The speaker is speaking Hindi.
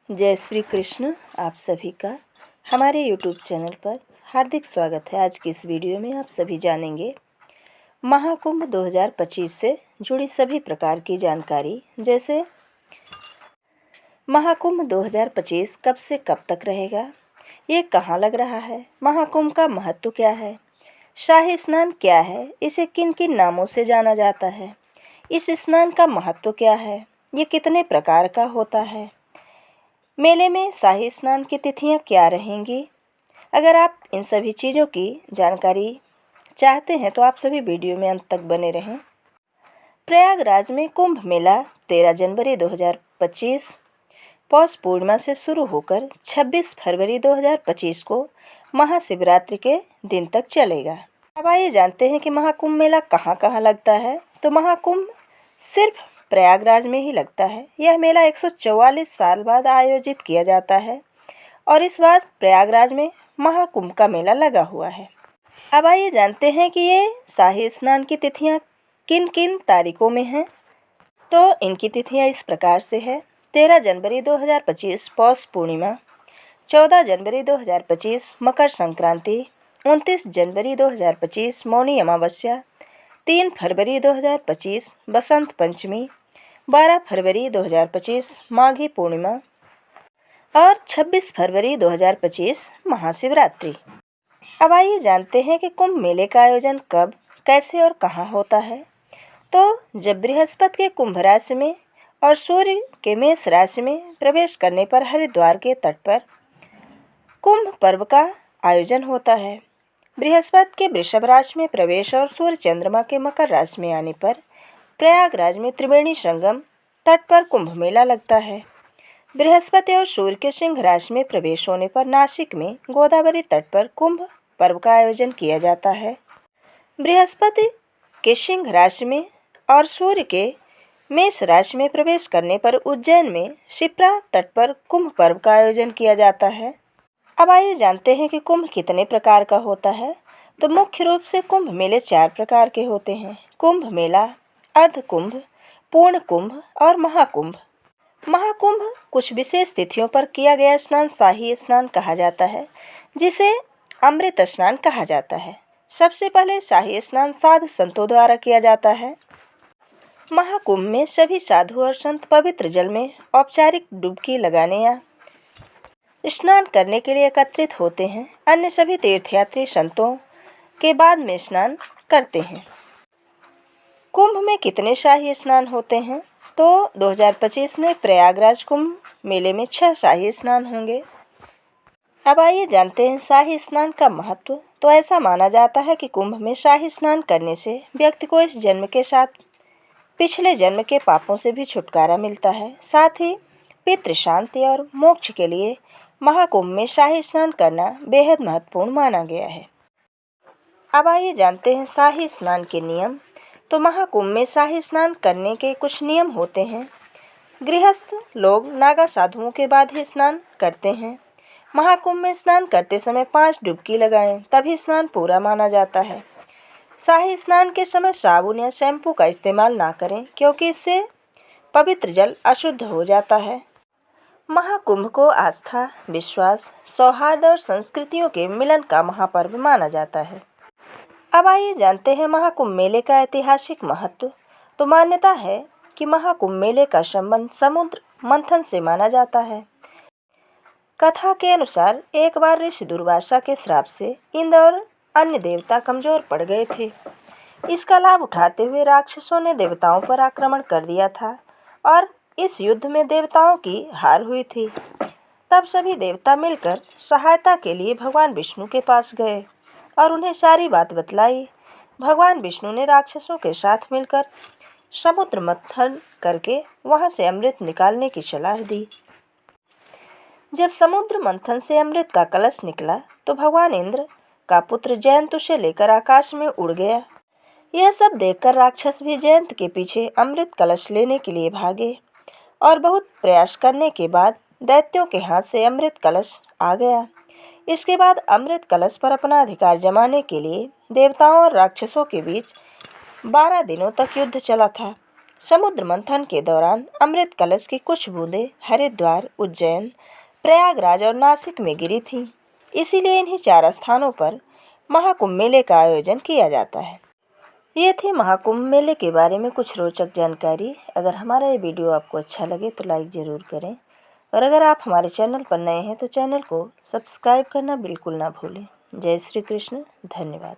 जय श्री कृष्ण। आप सभी का हमारे YouTube चैनल पर हार्दिक स्वागत है। आज की इस वीडियो में आप सभी जानेंगे महाकुंभ 2025 से जुड़ी सभी प्रकार की जानकारी, जैसे महाकुंभ 2025 कब से कब तक रहेगा, ये कहाँ लग रहा है, महाकुंभ का महत्व क्या है, शाही स्नान क्या है, इसे किन किन नामों से जाना जाता है, इस स्नान का महत्व क्या है, ये कितने प्रकार का होता है, मेले में शाही स्नान की तिथियां क्या रहेंगी। अगर आप इन सभी चीज़ों की जानकारी चाहते हैं तो आप सभी वीडियो में अंत तक बने रहें। प्रयागराज में कुंभ मेला 13 जनवरी 2025 पौष पूर्णिमा से शुरू होकर 26 फरवरी 2025 को महाशिवरात्रि के दिन तक चलेगा। अब आइए जानते हैं कि महाकुंभ मेला कहाँ कहाँ लगता है। तो महाकुंभ सिर्फ प्रयागराज में ही लगता है। यह मेला 144 साल बाद आयोजित किया जाता है और इस बार प्रयागराज में महाकुंभ का मेला लगा हुआ है। अब आइए जानते हैं कि ये शाही स्नान की तिथियां किन किन तारीखों में हैं। तो इनकी तिथियां इस प्रकार से है: 13 जनवरी 2025 पौष पूर्णिमा, 14 जनवरी 2025 मकर संक्रांति, 29 जनवरी 2025 मौनी अमावस्या, 3 फरवरी 2025 बसंत पंचमी, 12 फरवरी 2025 माघी पूर्णिमा और 26 फरवरी 2025 महाशिवरात्रि। अब आइए जानते हैं कि कुंभ मेले का आयोजन कब, कैसे और कहाँ होता है। तो जब बृहस्पति के कुंभ राशि में और सूर्य के मेष राशि में प्रवेश करने पर हरिद्वार के तट पर कुंभ पर्व का आयोजन होता है। बृहस्पति के वृषभ राशि में प्रवेश और सूर्य चंद्रमा के मकर राशि में आने पर प्रयागराज में त्रिवेणी संगम तट पर कुंभ मेला लगता है। बृहस्पति और सूर्य के सिंह राशि में प्रवेश होने पर नासिक में गोदावरी तट पर कुंभ पर्व का आयोजन किया जाता है। बृहस्पति के सिंह राशि में और सूर्य के मेष राशि में प्रवेश करने पर उज्जैन में शिप्रा तट पर कुंभ पर्व का आयोजन किया जाता है। अब आइए जानते हैं कि कुंभ कितने प्रकार का होता है। तो मुख्य रूप से कुंभ मेले 4 प्रकार के होते हैं: कुंभ मेला, अर्ध कुंभ, पूर्ण कुंभ और महाकुंभ। महाकुंभ कुछ विशेष तिथियों पर किया गया स्नान शाही स्नान कहा जाता है, जिसे अमृत स्नान कहा जाता है। सबसे पहले शाही स्नान साधु संतों द्वारा किया जाता है। महाकुंभ में सभी साधु और संत पवित्र जल में औपचारिक डुबकी लगाने या स्नान करने के लिए एकत्रित होते हैं। अन्य सभी तीर्थयात्री संतों के बाद में स्नान करते हैं। कुंभ में कितने शाही स्नान होते हैं। तो 2025 में प्रयागराज कुंभ मेले में 6 शाही स्नान होंगे। अब आइए जानते हैं शाही स्नान का महत्व। तो ऐसा माना जाता है कि कुंभ में शाही स्नान करने से व्यक्ति को इस जन्म के साथ पिछले जन्म के पापों से भी छुटकारा मिलता है। साथ ही पितृ शांति और मोक्ष के लिए महाकुंभ में शाही स्नान करना बेहद महत्वपूर्ण माना गया है। अब आइए जानते हैं शाही स्नान के नियम। तो महाकुंभ में शाही स्नान करने के कुछ नियम होते हैं। गृहस्थ लोग नागा साधुओं के बाद ही स्नान करते हैं। महाकुंभ में स्नान करते समय 5 डुबकी लगाएं, तभी स्नान पूरा माना जाता है। शाही स्नान के समय साबुन या शैम्पू का इस्तेमाल ना करें, क्योंकि इससे पवित्र जल अशुद्ध हो जाता है। महाकुंभ को आस्था, विश्वास, सौहार्द और संस्कृतियों के मिलन का महापर्व माना जाता है। अब आइए जानते हैं महाकुंभ मेले का ऐतिहासिक महत्व। तो मान्यता है कि महाकुंभ मेले का संबंध समुद्र मंथन से माना जाता है। कथा के अनुसार एक बार ऋषि दुर्वासा के श्राप से इंद्र और अन्य देवता कमजोर पड़ गए थे। इसका लाभ उठाते हुए राक्षसों ने देवताओं पर आक्रमण कर दिया था और इस युद्ध में देवताओं की हार हुई थी। तब सभी देवता मिलकर सहायता के लिए भगवान विष्णु के पास गए और उन्हें सारी बात बतलाई। भगवान विष्णु ने राक्षसों के साथ मिलकर समुद्र मंथन करके वहां से अमृत निकालने की सलाह दी। जब समुद्र मंथन से अमृत का कलश निकला तो भगवान इंद्र का पुत्र जयंत उसे लेकर आकाश में उड़ गया। यह सब देखकर राक्षस भी जयंत के पीछे अमृत कलश लेने के लिए भागे और बहुत प्रयास करने के बाद दैत्यों के हाथ से अमृत कलश आ गया। इसके बाद अमृत कलश पर अपना अधिकार जमाने के लिए देवताओं और राक्षसों के बीच 12 दिनों तक युद्ध चला था। समुद्र मंथन के दौरान अमृत कलश की कुछ बूंदें हरिद्वार, उज्जैन, प्रयागराज और नासिक में गिरी थीं। इसीलिए इन्हीं 4 स्थानों पर महाकुंभ मेले का आयोजन किया जाता है। ये थी महाकुंभ मेले के बारे में कुछ रोचक जानकारी। अगर हमारा ये वीडियो आपको अच्छा लगे तो लाइक ज़रूर करें, और अगर आप हमारे चैनल पर नए हैं तो चैनल को सब्सक्राइब करना बिल्कुल ना भूलें। जय श्री कृष्ण, धन्यवाद।